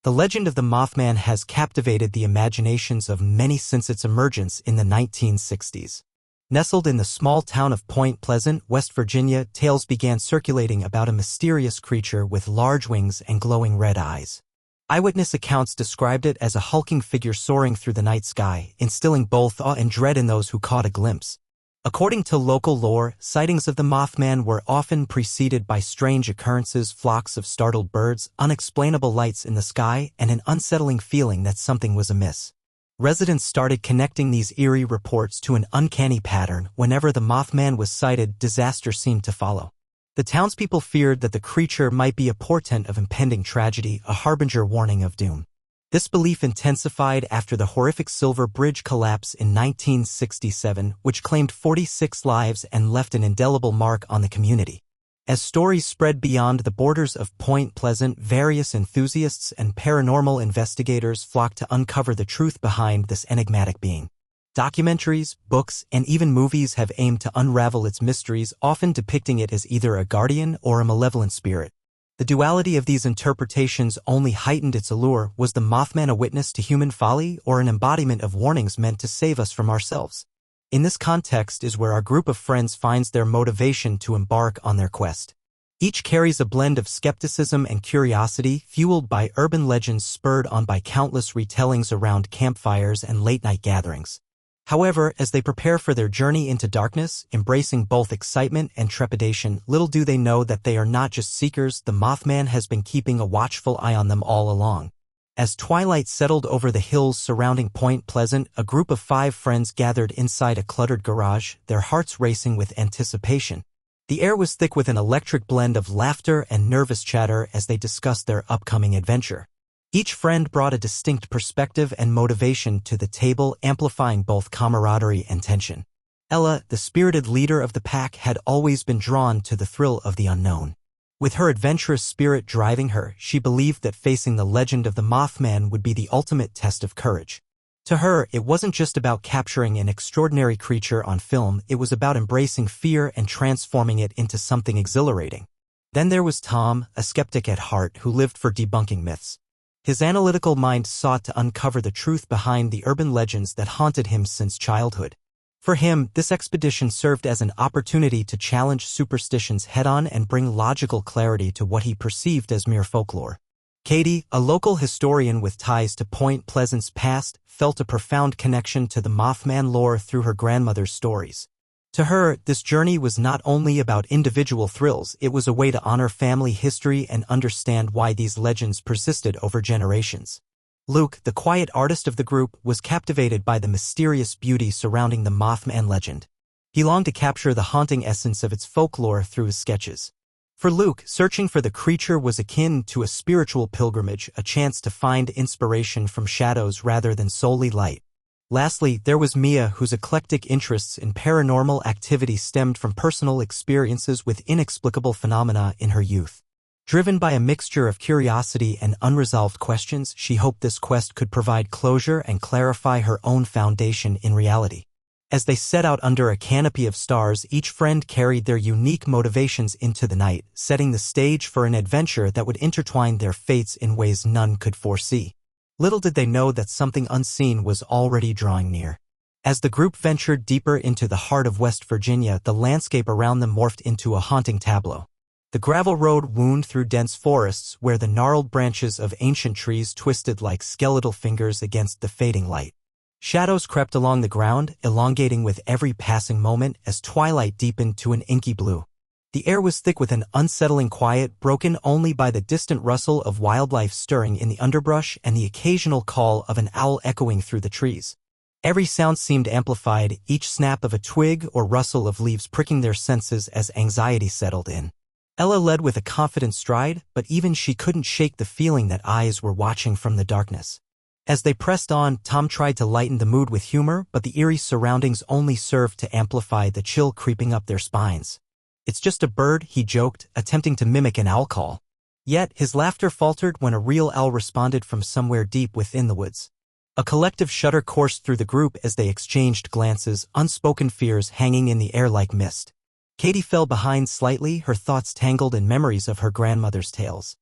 The legend of the Mothman has captivated the imaginations of many since its emergence in the 1960s. Nestled in the small town of Point Pleasant, West Virginia, tales began circulating about a mysterious creature with large wings and glowing red eyes. Eyewitness accounts described it as a hulking figure soaring through the night sky, instilling both awe and dread in those who caught a glimpse. According to local lore, sightings of the Mothman were often preceded by strange occurrences, flocks of startled birds, unexplainable lights in the sky, and an unsettling feeling that something was amiss. Residents started connecting these eerie reports to an uncanny pattern. Whenever the Mothman was sighted, disaster seemed to follow. The townspeople feared that the creature might be a portent of impending tragedy, a harbinger warning of doom. This belief intensified after the horrific Silver Bridge collapse in 1967, which claimed 46 lives and left an indelible mark on the community. As stories spread beyond the borders of Point Pleasant, various enthusiasts and paranormal investigators flocked to uncover the truth behind this enigmatic being. Documentaries, books, and even movies have aimed to unravel its mysteries, often depicting it as either a guardian or a malevolent spirit. The duality of these interpretations only heightened its allure. Was the Mothman a witness to human folly or an embodiment of warnings meant to save us from ourselves? In this context is where our group of friends finds their motivation to embark on their quest. Each carries a blend of skepticism and curiosity, fueled by urban legends spurred on by countless retellings around campfires and late-night gatherings. However, as they prepare for their journey into darkness, embracing both excitement and trepidation, little do they know that they are not just seekers. The Mothman has been keeping a watchful eye on them all along. As twilight settled over the hills surrounding Point Pleasant, a group of 5 friends gathered inside a cluttered garage, their hearts racing with anticipation. The air was thick with an electric blend of laughter and nervous chatter as they discussed their upcoming adventure. Each friend brought a distinct perspective and motivation to the table, amplifying both camaraderie and tension. Ella, the spirited leader of the pack, had always been drawn to the thrill of the unknown. With her adventurous spirit driving her, she believed that facing the legend of the Mothman would be the ultimate test of courage. To her, it wasn't just about capturing an extraordinary creature on film, it was about embracing fear and transforming it into something exhilarating. Then there was Tom, a skeptic at heart who lived for debunking myths. His analytical mind sought to uncover the truth behind the urban legends that haunted him since childhood. For him, this expedition served as an opportunity to challenge superstitions head-on and bring logical clarity to what he perceived as mere folklore. Katie, a local historian with ties to Point Pleasant's past, felt a profound connection to the Mothman lore through her grandmother's stories. To her, this journey was not only about individual thrills, it was a way to honor family history and understand why these legends persisted over generations. Luke, the quiet artist of the group, was captivated by the mysterious beauty surrounding the Mothman legend. He longed to capture the haunting essence of its folklore through his sketches. For Luke, searching for the creature was akin to a spiritual pilgrimage, a chance to find inspiration from shadows rather than solely light. Lastly, there was Mia, whose eclectic interests in paranormal activity stemmed from personal experiences with inexplicable phenomena in her youth. Driven by a mixture of curiosity and unresolved questions, she hoped this quest could provide closure and clarify her own foundation in reality. As they set out under a canopy of stars, each friend carried their unique motivations into the night, setting the stage for an adventure that would intertwine their fates in ways none could foresee. Little did they know that something unseen was already drawing near. As the group ventured deeper into the heart of West Virginia, the landscape around them morphed into a haunting tableau. The gravel road wound through dense forests where the gnarled branches of ancient trees twisted like skeletal fingers against the fading light. Shadows crept along the ground, elongating with every passing moment as twilight deepened to an inky blue. The air was thick with an unsettling quiet, broken only by the distant rustle of wildlife stirring in the underbrush and the occasional call of an owl echoing through the trees. Every sound seemed amplified, each snap of a twig or rustle of leaves pricking their senses as anxiety settled in. Ella led with a confident stride, but even she couldn't shake the feeling that eyes were watching from the darkness. As they pressed on, Tom tried to lighten the mood with humor, but the eerie surroundings only served to amplify the chill creeping up their spines. "It's just a bird," he joked, attempting to mimic an owl call. Yet, his laughter faltered when a real owl responded from somewhere deep within the woods. A collective shudder coursed through the group as they exchanged glances, unspoken fears hanging in the air like mist. Katie fell behind slightly, her thoughts tangled in memories of her grandmother's tales.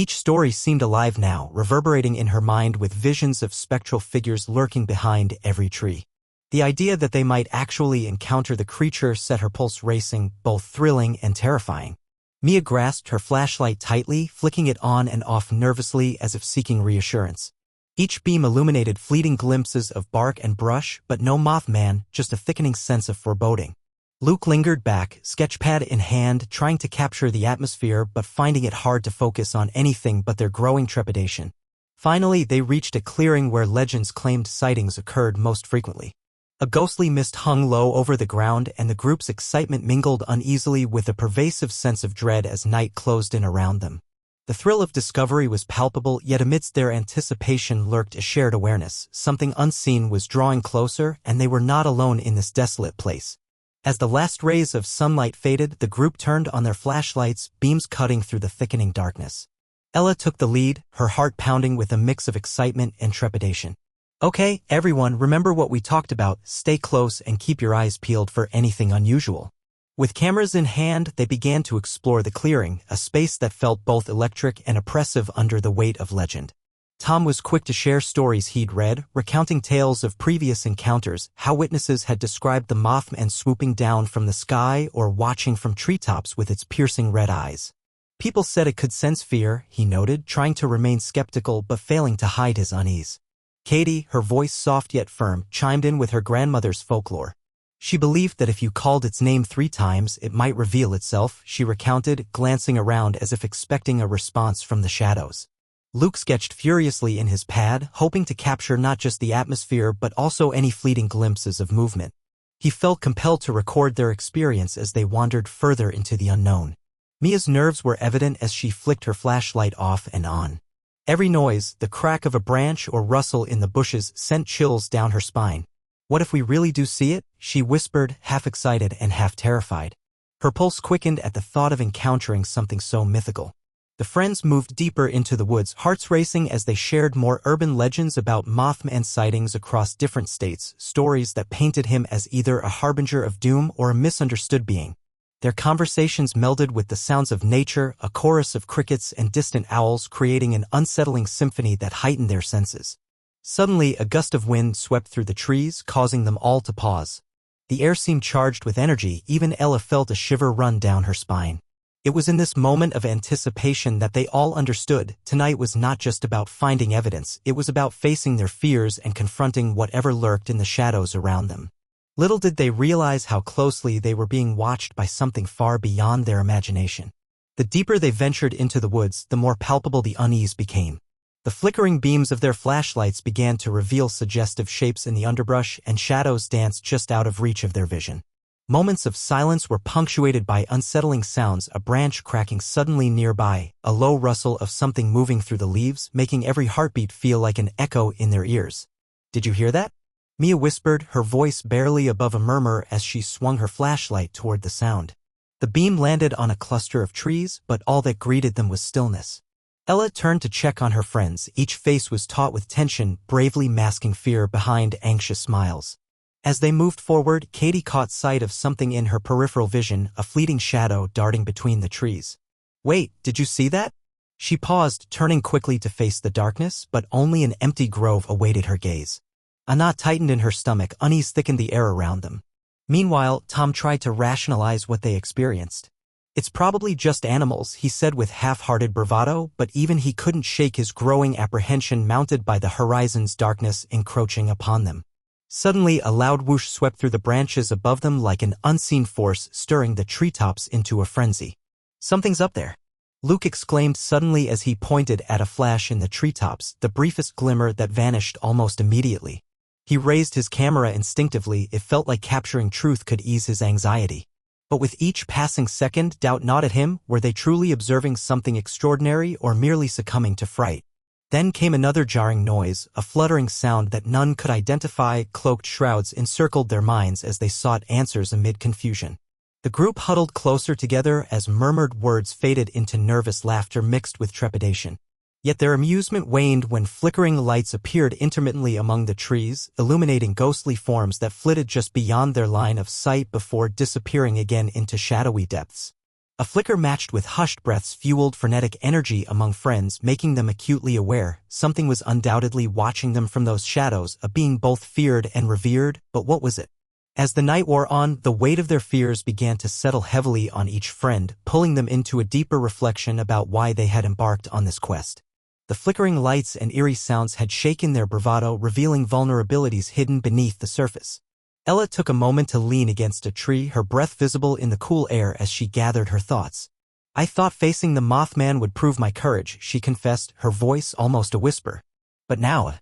Each story seemed alive now, reverberating in her mind with visions of spectral figures lurking behind every tree. The idea that they might actually encounter the creature set her pulse racing, both thrilling and terrifying. Mia grasped her flashlight tightly, flicking it on and off nervously as if seeking reassurance. Each beam illuminated fleeting glimpses of bark and brush, but no Mothman, just a thickening sense of foreboding. Luke lingered back, sketchpad in hand, trying to capture the atmosphere but finding it hard to focus on anything but their growing trepidation. Finally, they reached a clearing where legends claimed sightings occurred most frequently. A ghostly mist hung low over the ground, and the group's excitement mingled uneasily with a pervasive sense of dread as night closed in around them. The thrill of discovery was palpable, yet amidst their anticipation lurked a shared awareness. Something unseen was drawing closer, and they were not alone in this desolate place. As the last rays of sunlight faded, the group turned on their flashlights, beams cutting through the thickening darkness. Ella took the lead, her heart pounding with a mix of excitement and trepidation. "Okay, everyone, remember what we talked about, stay close and keep your eyes peeled for anything unusual." With cameras in hand, they began to explore the clearing, a space that felt both electric and oppressive under the weight of legend. Tom was quick to share stories he'd read, recounting tales of previous encounters, how witnesses had described the Mothman swooping down from the sky or watching from treetops with its piercing red eyes. People said it could sense fear, he noted, trying to remain skeptical but failing to hide his unease. Katie, her voice soft yet firm, chimed in with her grandmother's folklore. She believed that if you called its name 3 times, it might reveal itself, she recounted, glancing around as if expecting a response from the shadows. Luke sketched furiously in his pad, hoping to capture not just the atmosphere but also any fleeting glimpses of movement. He felt compelled to record their experience as they wandered further into the unknown. Mia's nerves were evident as she flicked her flashlight off and on. Every noise, the crack of a branch or rustle in the bushes, sent chills down her spine. "What if we really do see it?" she whispered, half excited and half terrified. Her pulse quickened at the thought of encountering something so mythical. The friends moved deeper into the woods, hearts racing as they shared more urban legends about Mothman sightings across different states, stories that painted him as either a harbinger of doom or a misunderstood being. Their conversations melded with the sounds of nature, a chorus of crickets and distant owls, creating an unsettling symphony that heightened their senses. Suddenly, a gust of wind swept through the trees, causing them all to pause. The air seemed charged with energy, even Ella felt a shiver run down her spine. It was in this moment of anticipation that they all understood. Tonight was not just about finding evidence, it was about facing their fears and confronting whatever lurked in the shadows around them. Little did they realize how closely they were being watched by something far beyond their imagination. The deeper they ventured into the woods, the more palpable the unease became. The flickering beams of their flashlights began to reveal suggestive shapes in the underbrush, and shadows danced just out of reach of their vision. Moments of silence were punctuated by unsettling sounds, a branch cracking suddenly nearby, a low rustle of something moving through the leaves, making every heartbeat feel like an echo in their ears. "Did you hear that?" Mia whispered, her voice barely above a murmur as she swung her flashlight toward the sound. The beam landed on a cluster of trees, but all that greeted them was stillness. Ella turned to check on her friends. Each face was taut with tension, bravely masking fear behind anxious smiles. As they moved forward, Katie caught sight of something in her peripheral vision, a fleeting shadow darting between the trees. "Wait, did you see that?" She paused, turning quickly to face the darkness, but only an empty grove awaited her gaze. A knot tightened in her stomach, unease thickened the air around them. Meanwhile, Tom tried to rationalize what they experienced. "It's probably just animals," he said with half-hearted bravado, but even he couldn't shake his growing apprehension mounted by the horizon's darkness encroaching upon them. Suddenly, a loud whoosh swept through the branches above them like an unseen force, stirring the treetops into a frenzy. "Something's up there," Luke exclaimed suddenly as he pointed at a flash in the treetops, the briefest glimmer that vanished almost immediately. He raised his camera instinctively. It felt like capturing truth could ease his anxiety. But with each passing second, doubt gnawed at him. Were they truly observing something extraordinary or merely succumbing to fright? Then came another jarring noise, a fluttering sound that none could identify. Cloaked shrouds encircled their minds as they sought answers amid confusion. The group huddled closer together as murmured words faded into nervous laughter mixed with trepidation. Yet their amusement waned when flickering lights appeared intermittently among the trees, illuminating ghostly forms that flitted just beyond their line of sight before disappearing again into shadowy depths. A flicker matched with hushed breaths fueled frenetic energy among friends, making them acutely aware something was undoubtedly watching them from those shadows, a being both feared and revered. But what was it? As the night wore on, the weight of their fears began to settle heavily on each friend, pulling them into a deeper reflection about why they had embarked on this quest. The flickering lights and eerie sounds had shaken their bravado, revealing vulnerabilities hidden beneath the surface. Ella took a moment to lean against a tree, her breath visible in the cool air as she gathered her thoughts. "I thought facing the Mothman would prove my courage," she confessed, her voice almost a whisper. "But now,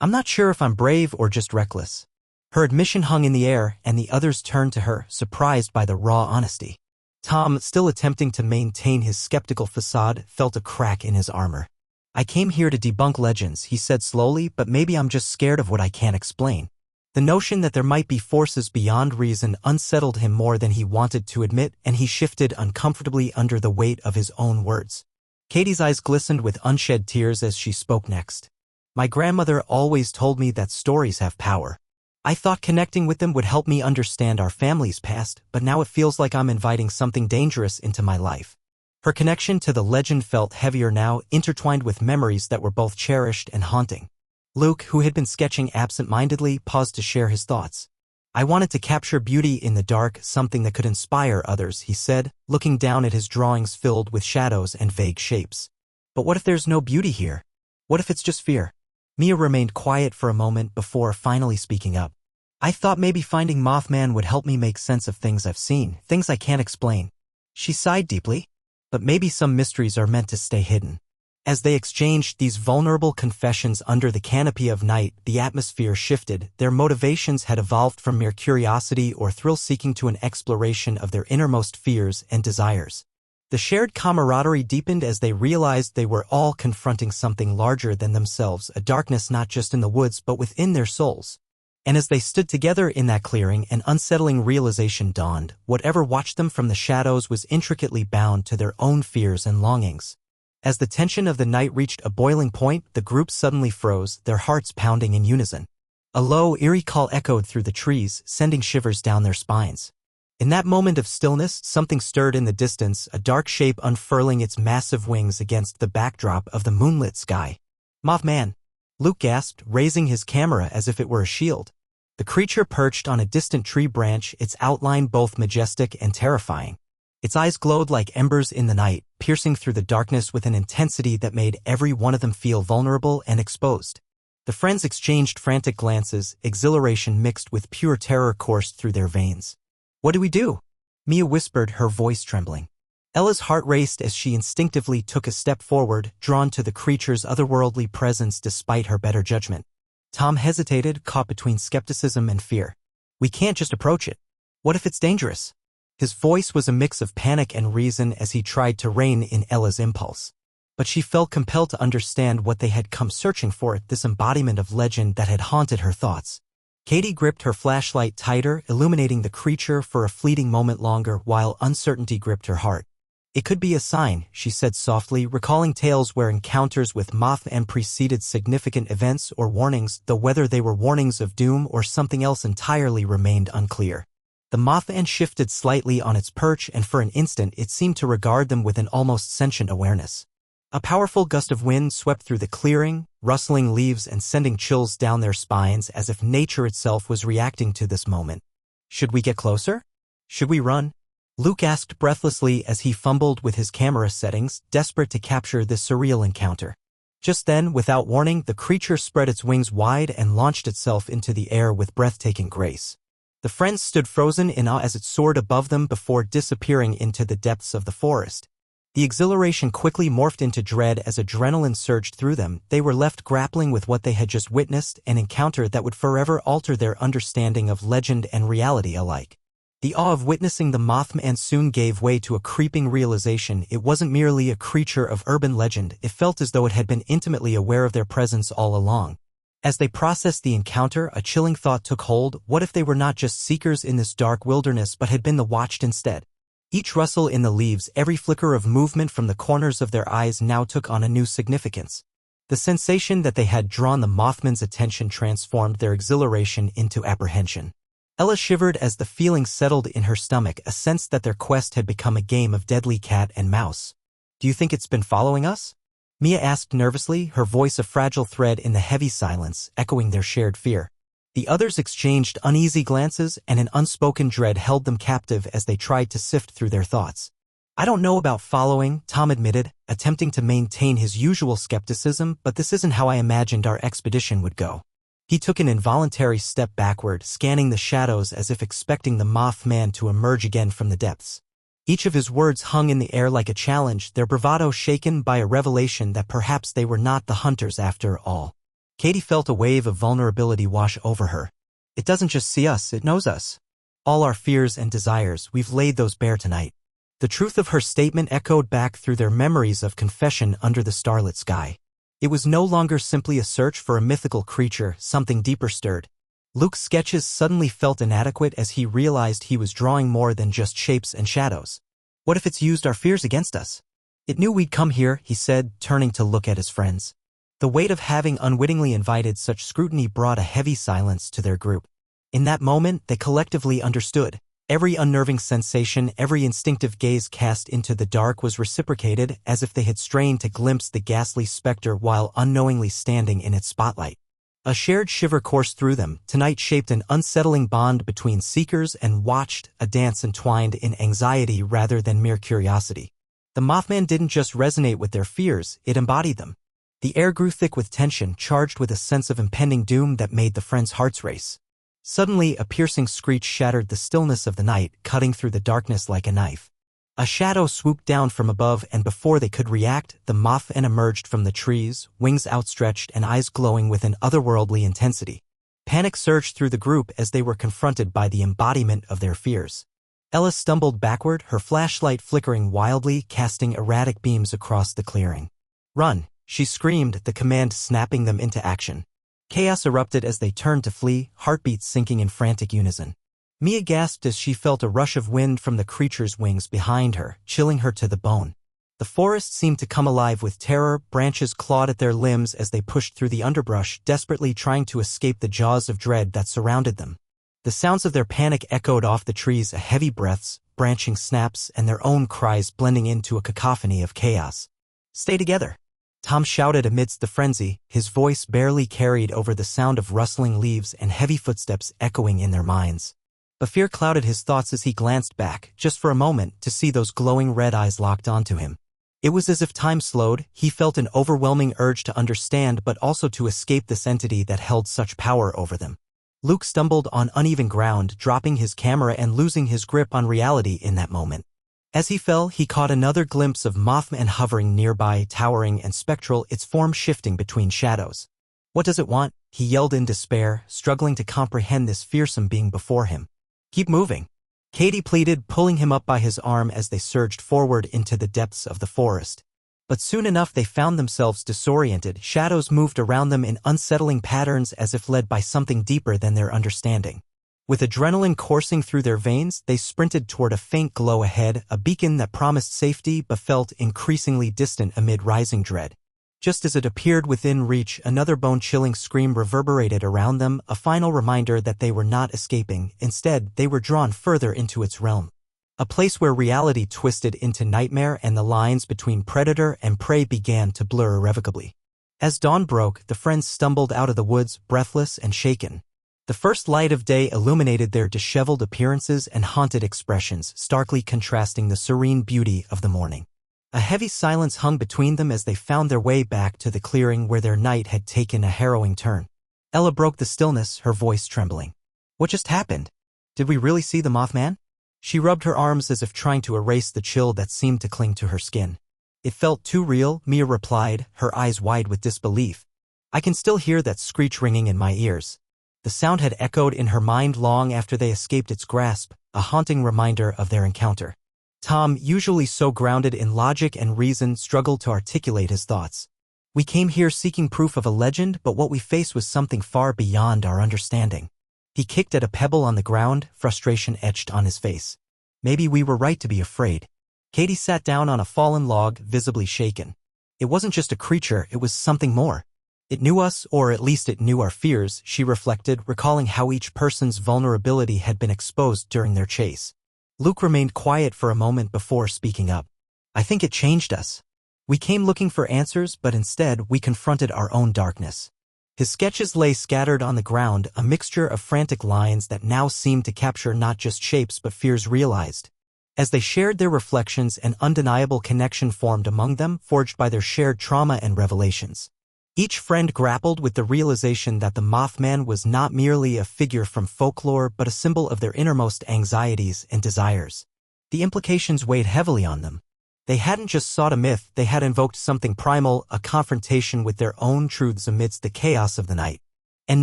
I'm not sure if I'm brave or just reckless." Her admission hung in the air, and the others turned to her, surprised by the raw honesty. Tom, still attempting to maintain his skeptical facade, felt a crack in his armor. "I came here to debunk legends," he said slowly, "but maybe I'm just scared of what I can't explain." The notion that there might be forces beyond reason unsettled him more than he wanted to admit, and he shifted uncomfortably under the weight of his own words. Katie's eyes glistened with unshed tears as she spoke next. "My grandmother always told me that stories have power. I thought connecting with them would help me understand our family's past, but now it feels like I'm inviting something dangerous into my life." Her connection to the legend felt heavier now, intertwined with memories that were both cherished and haunting. Luke, who had been sketching absent-mindedly, paused to share his thoughts. "I wanted to capture beauty in the dark, something that could inspire others," he said, looking down at his drawings filled with shadows and vague shapes. "But what if there's no beauty here? What if it's just fear?" Mia remained quiet for a moment before finally speaking up. "I thought maybe finding Mothman would help me make sense of things I've seen, things I can't explain." She sighed deeply. "But maybe some mysteries are meant to stay hidden." As they exchanged these vulnerable confessions under the canopy of night, the atmosphere shifted. Their motivations had evolved from mere curiosity or thrill-seeking to an exploration of their innermost fears and desires. The shared camaraderie deepened as they realized they were all confronting something larger than themselves, a darkness not just in the woods but within their souls. And as they stood together in that clearing, an unsettling realization dawned. Whatever watched them from the shadows was intricately bound to their own fears and longings. As the tension of the night reached a boiling point, the group suddenly froze, their hearts pounding in unison. A low, eerie call echoed through the trees, sending shivers down their spines. In that moment of stillness, something stirred in the distance, a dark shape unfurling its massive wings against the backdrop of the moonlit sky. "Mothman!" Luke gasped, raising his camera as if it were a shield. The creature perched on a distant tree branch, its outline both majestic and terrifying. Its eyes glowed like embers in the night, piercing through the darkness with an intensity that made every one of them feel vulnerable and exposed. The friends exchanged frantic glances, exhilaration mixed with pure terror coursed through their veins. "What do we do?" Mia whispered, her voice trembling. Ella's heart raced as she instinctively took a step forward, drawn to the creature's otherworldly presence despite her better judgment. Tom hesitated, caught between skepticism and fear. "We can't just approach it. What if it's dangerous?" His voice was a mix of panic and reason as he tried to rein in Ella's impulse. But she felt compelled to understand what they had come searching for, this embodiment of legend that had haunted her thoughts. Katie gripped her flashlight tighter, illuminating the creature for a fleeting moment longer while uncertainty gripped her heart. "It could be a sign," she said softly, recalling tales where encounters with Mothman preceded significant events or warnings, though whether they were warnings of doom or something else entirely remained unclear. The Mothman shifted slightly on its perch, and for an instant it seemed to regard them with an almost sentient awareness. A powerful gust of wind swept through the clearing, rustling leaves and sending chills down their spines as if nature itself was reacting to this moment. "Should we get closer? Should we run?" Luke asked breathlessly as he fumbled with his camera settings, desperate to capture this surreal encounter. Just then, without warning, the creature spread its wings wide and launched itself into the air with breathtaking grace. The friends stood frozen in awe as it soared above them before disappearing into the depths of the forest. The exhilaration quickly morphed into dread as adrenaline surged through them. They were left grappling with what they had just witnessed, an encounter that would forever alter their understanding of legend and reality alike. The awe of witnessing the Mothman soon gave way to a creeping realization. It wasn't merely a creature of urban legend, it felt as though it had been intimately aware of their presence all along. As they processed the encounter, a chilling thought took hold. What if they were not just seekers in this dark wilderness but had been the watched instead? Each rustle in the leaves, every flicker of movement from the corners of their eyes now took on a new significance. The sensation that they had drawn the Mothman's attention transformed their exhilaration into apprehension. Ella shivered as the feeling settled in her stomach, a sense that their quest had become a game of deadly cat and mouse. Do you think it's been following us? Mia asked nervously, her voice a fragile thread in the heavy silence, echoing their shared fear. The others exchanged uneasy glances, and an unspoken dread held them captive as they tried to sift through their thoughts. I don't know about following, Tom admitted, attempting to maintain his usual skepticism, but this isn't how I imagined our expedition would go. He took an involuntary step backward, scanning the shadows as if expecting the Mothman to emerge again from the depths. Each of his words hung in the air like a challenge, their bravado shaken by a revelation that perhaps they were not the hunters after all. Katie felt a wave of vulnerability wash over her. It doesn't just see us, it knows us. All our fears and desires, we've laid those bare tonight. The truth of her statement echoed back through their memories of confession under the starlit sky. It was no longer simply a search for a mythical creature, something deeper stirred. Luke's sketches suddenly felt inadequate as he realized he was drawing more than just shapes and shadows. What if it's used our fears against us? It knew we'd come here, he said, turning to look at his friends. The weight of having unwittingly invited such scrutiny brought a heavy silence to their group. In that moment, they collectively understood. Every unnerving sensation, every instinctive gaze cast into the dark was reciprocated, as if they had strained to glimpse the ghastly specter while unknowingly standing in its spotlight. A shared shiver coursed through them. Tonight shaped an unsettling bond between seekers and watched, a dance entwined in anxiety rather than mere curiosity. The Mothman didn't just resonate with their fears, it embodied them. The air grew thick with tension, charged with a sense of impending doom that made the friends' hearts race. Suddenly, a piercing screech shattered the stillness of the night, cutting through the darkness like a knife. A shadow swooped down from above, and before they could react, the Mothman emerged from the trees, wings outstretched and eyes glowing with an otherworldly intensity. Panic surged through the group as they were confronted by the embodiment of their fears. Ella stumbled backward, her flashlight flickering wildly, casting erratic beams across the clearing. "Run!" she screamed, the command snapping them into action. Chaos erupted as they turned to flee, heartbeats sinking in frantic unison. Mia gasped as she felt a rush of wind from the creature's wings behind her, chilling her to the bone. The forest seemed to come alive with terror, branches clawed at their limbs as they pushed through the underbrush, desperately trying to escape the jaws of dread that surrounded them. The sounds of their panic echoed off the trees, heavy breaths, branching snaps, and their own cries blending into a cacophony of chaos. "Stay together!" Tom shouted amidst the frenzy, his voice barely carried over the sound of rustling leaves and heavy footsteps echoing in their minds. But fear clouded his thoughts as he glanced back, just for a moment, to see those glowing red eyes locked onto him. It was as if time slowed. He felt an overwhelming urge to understand but also to escape this entity that held such power over them. Luke stumbled on uneven ground, dropping his camera and losing his grip on reality in that moment. As he fell, he caught another glimpse of Mothman hovering nearby, towering and spectral, its form shifting between shadows. "What does it want?" he yelled in despair, struggling to comprehend this fearsome being before him. "Keep moving," Katie pleaded, pulling him up by his arm as they surged forward into the depths of the forest. But soon enough they found themselves disoriented. Shadows moved around them in unsettling patterns as if led by something deeper than their understanding. With adrenaline coursing through their veins, they sprinted toward a faint glow ahead, a beacon that promised safety but felt increasingly distant amid rising dread. Just as it appeared within reach, another bone-chilling scream reverberated around them, a final reminder that they were not escaping. Instead, they were drawn further into its realm. A place where reality twisted into nightmare and the lines between predator and prey began to blur irrevocably. As dawn broke, the friends stumbled out of the woods, breathless and shaken. The first light of day illuminated their disheveled appearances and haunted expressions, starkly contrasting the serene beauty of the morning. A heavy silence hung between them as they found their way back to the clearing where their night had taken a harrowing turn. Ella broke the stillness, her voice trembling. "What just happened? Did we really see the Mothman?" She rubbed her arms as if trying to erase the chill that seemed to cling to her skin. "It felt too real," Mia replied, her eyes wide with disbelief. "I can still hear that screech ringing in my ears." The sound had echoed in her mind long after they escaped its grasp, a haunting reminder of their encounter. Tom, usually so grounded in logic and reason, struggled to articulate his thoughts. "We came here seeking proof of a legend, but what we faced was something far beyond our understanding." He kicked at a pebble on the ground, frustration etched on his face. "Maybe we were right to be afraid." Katie sat down on a fallen log, visibly shaken. It wasn't just a creature, it was something more. It knew us, or at least it knew our fears, she reflected, recalling how each person's vulnerability had been exposed during their chase. Luke remained quiet for a moment before speaking up. I think it changed us. We came looking for answers, but instead we confronted our own darkness. His sketches lay scattered on the ground, a mixture of frantic lines that now seemed to capture not just shapes but fears realized. As they shared their reflections, an undeniable connection formed among them, forged by their shared trauma and revelations. Each friend grappled with the realization that the Mothman was not merely a figure from folklore but a symbol of their innermost anxieties and desires. The implications weighed heavily on them. They hadn't just sought a myth, they had invoked something primal, a confrontation with their own truths amidst the chaos of the night. And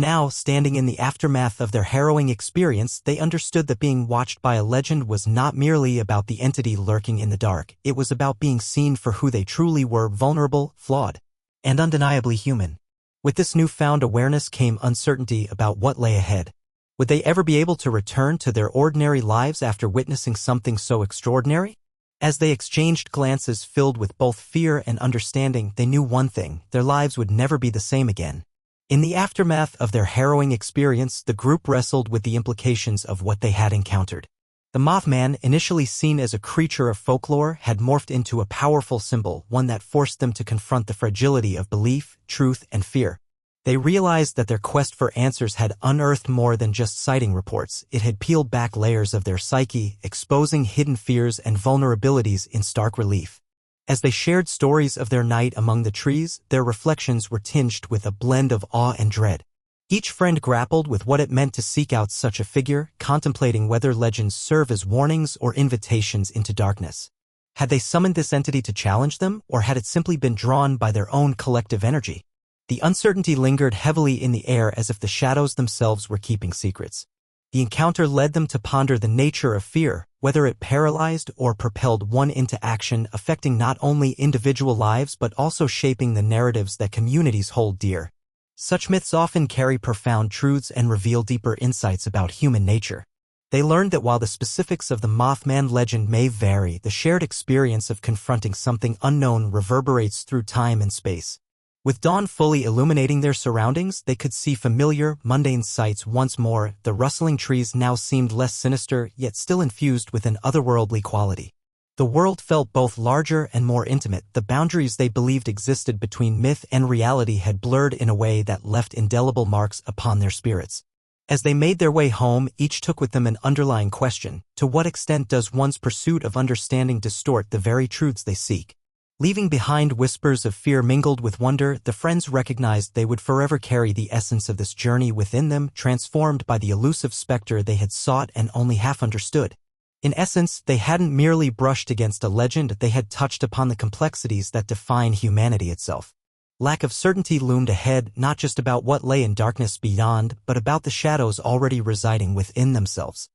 now, standing in the aftermath of their harrowing experience, they understood that being watched by a legend was not merely about the entity lurking in the dark, it was about being seen for who they truly were: vulnerable, flawed, and undeniably human. With this newfound awareness came uncertainty about what lay ahead. Would they ever be able to return to their ordinary lives after witnessing something so extraordinary? As they exchanged glances filled with both fear and understanding, they knew one thing: their lives would never be the same again. In the aftermath of their harrowing experience, the group wrestled with the implications of what they had encountered. The Mothman, initially seen as a creature of folklore, had morphed into a powerful symbol, one that forced them to confront the fragility of belief, truth, and fear. They realized that their quest for answers had unearthed more than just sighting reports. It had peeled back layers of their psyche, exposing hidden fears and vulnerabilities in stark relief. As they shared stories of their night among the trees, their reflections were tinged with a blend of awe and dread. Each friend grappled with what it meant to seek out such a figure, contemplating whether legends serve as warnings or invitations into darkness. Had they summoned this entity to challenge them, or had it simply been drawn by their own collective energy? The uncertainty lingered heavily in the air, as if the shadows themselves were keeping secrets. The encounter led them to ponder the nature of fear, whether it paralyzed or propelled one into action, affecting not only individual lives but also shaping the narratives that communities hold dear. Such myths often carry profound truths and reveal deeper insights about human nature. They learned that while the specifics of the Mothman legend may vary, the shared experience of confronting something unknown reverberates through time and space. With dawn fully illuminating their surroundings, they could see familiar, mundane sights once more. The rustling trees now seemed less sinister, yet still infused with an otherworldly quality. The world felt both larger and more intimate. The boundaries they believed existed between myth and reality had blurred in a way that left indelible marks upon their spirits. As they made their way home, each took with them an underlying question: to what extent does one's pursuit of understanding distort the very truths they seek? Leaving behind whispers of fear mingled with wonder, the friends recognized they would forever carry the essence of this journey within them, transformed by the elusive specter they had sought and only half understood. In essence, they hadn't merely brushed against a legend, they had touched upon the complexities that define humanity itself. Lack of certainty loomed ahead, not just about what lay in darkness beyond, but about the shadows already residing within themselves.